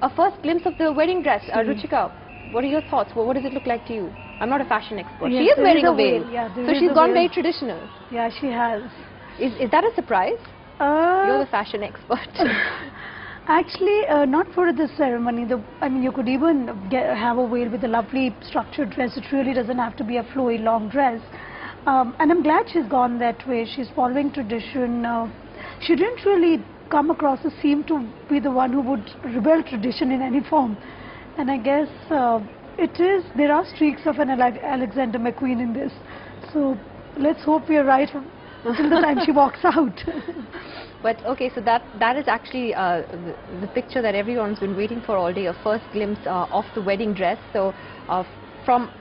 a first glimpse of the wedding dress. Ruchika, what are your thoughts? What does it look like to you? I'm not a fashion expert. Yes, she is wearing a veil. Yeah, so she's gone very traditional. Yeah, she has. Is that a surprise? You're the fashion expert. Actually, not for this ceremony. I mean, you could even have a veil with a lovely structured dress. It really doesn't have to be a flowy long dress. And I'm glad she's gone that way. She's following tradition. She didn't really come across or seem to be the one who would rebel tradition in any form. And I guess there are streaks of an Alexander McQueen in this. So let's hope we're right till the time she walks out. But okay, so that is actually the picture that everyone's been waiting for all day, a first glimpse of the wedding dress. So from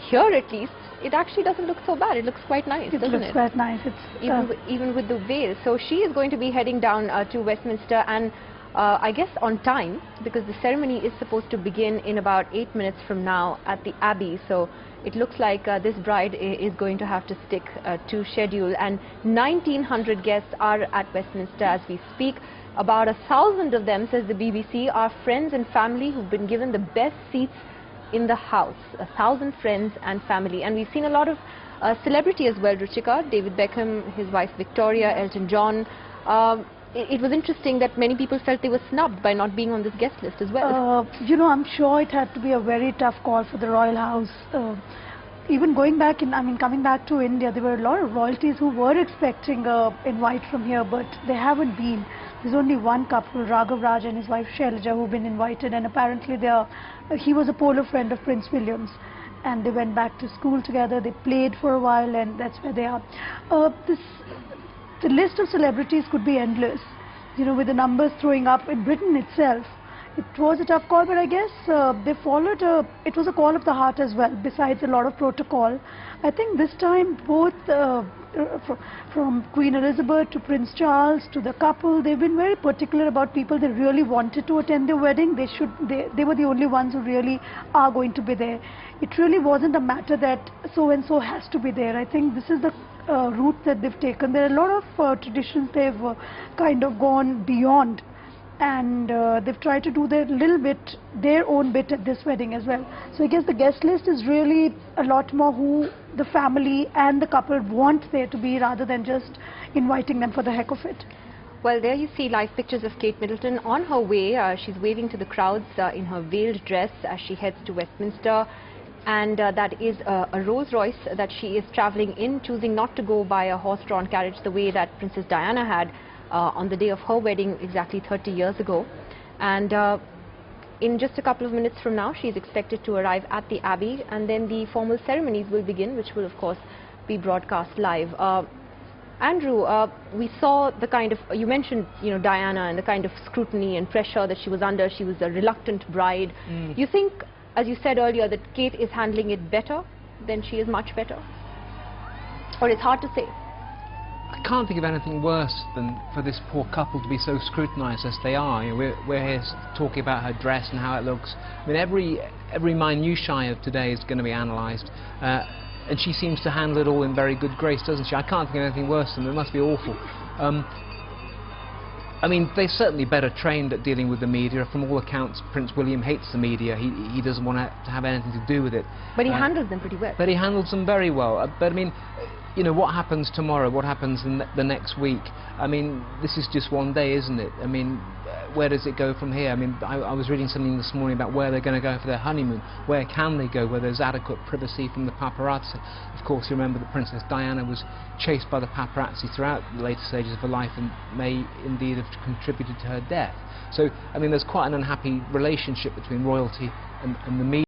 here at least, it actually doesn't look so bad. It looks quite nice, doesn't it? It looks quite nice. It's even with the veil. So she is going to be heading down to Westminster, and I guess on time, because the ceremony is supposed to begin in about 8 minutes from now at the Abbey. So it looks like this bride is going to have to stick to schedule, and 1,900 guests are at Westminster as we speak. About 1,000 of them, says the BBC, are friends and family who've been given the best seats in the house. 1,000 friends and family, and we've seen a lot of celebrity as well. Ruchika, David Beckham, his wife Victoria, Elton John. It was interesting that many people felt they were snubbed by not being on this guest list as well. You know, I'm sure it had to be a very tough call for the royal house. Even going back coming back to India, there were a lot of royalties who were expecting an invite from here, but they haven't been. There's only one couple, Raghav Raj and his wife Shailaja, who've been invited, and apparently he was a polo friend of Prince William's, and they went back to school together. They played for a while, and that's where they are. The list of celebrities could be endless, you know, with the numbers throwing up in Britain itself. It was a tough call, but I guess they followed it was a call of the heart as well, besides a lot of protocol. I think this time both from Queen Elizabeth to Prince Charles to the couple, they've been very particular about people they really wanted to attend their wedding. They were the only ones who really are going to be there. It really wasn't a matter that so and so has to be there. I think this is the route that they've taken. There are a lot of traditions they've kind of gone beyond, and they've tried to do their own bit at this wedding as well. So I guess the guest list is really a lot more who the family and the couple want there to be, rather than just inviting them for the heck of it. Well, there you see live pictures of Kate Middleton on her way. She's waving to the crowds in her veiled dress as she heads to Westminster. And that is a Rolls Royce that she is travelling in, choosing not to go by a horse-drawn carriage the way that Princess Diana had on the day of her wedding exactly 30 years ago. And in just a couple of minutes from now, she is expected to arrive at the Abbey, and then the formal ceremonies will begin, which will of course be broadcast live. Andrew, we saw the kind of, you mentioned, you know, Diana and the kind of scrutiny and pressure that she was under. She was a reluctant bride. You think, as you said earlier, that Kate is handling it better, then she is much better? Or it's hard to say? I can't think of anything worse than for this poor couple to be so scrutinised as they are. You know, we're here talking about her dress and how it looks. I mean, every minutiae of today is going to be analysed, and she seems to handle it all in very good grace, doesn't she? I can't think of anything worse than it. Must be awful. I mean, they're certainly better trained at dealing with the media. From all accounts, Prince William hates the media. He doesn't want to have anything to do with it. But he handles them pretty well. But he handles them very well. But I mean, you know, what happens tomorrow? What happens in the next week? I mean, this is just one day, isn't it? I mean, where does it go from here? I mean, I was reading something this morning about where they're going to go for their honeymoon. Where can they go? Where there's adequate privacy from the paparazzi. Of course, you remember that Princess Diana was chased by the paparazzi throughout the later stages of her life, and may indeed have contributed to her death. So, I mean, there's quite an unhappy relationship between royalty and the media.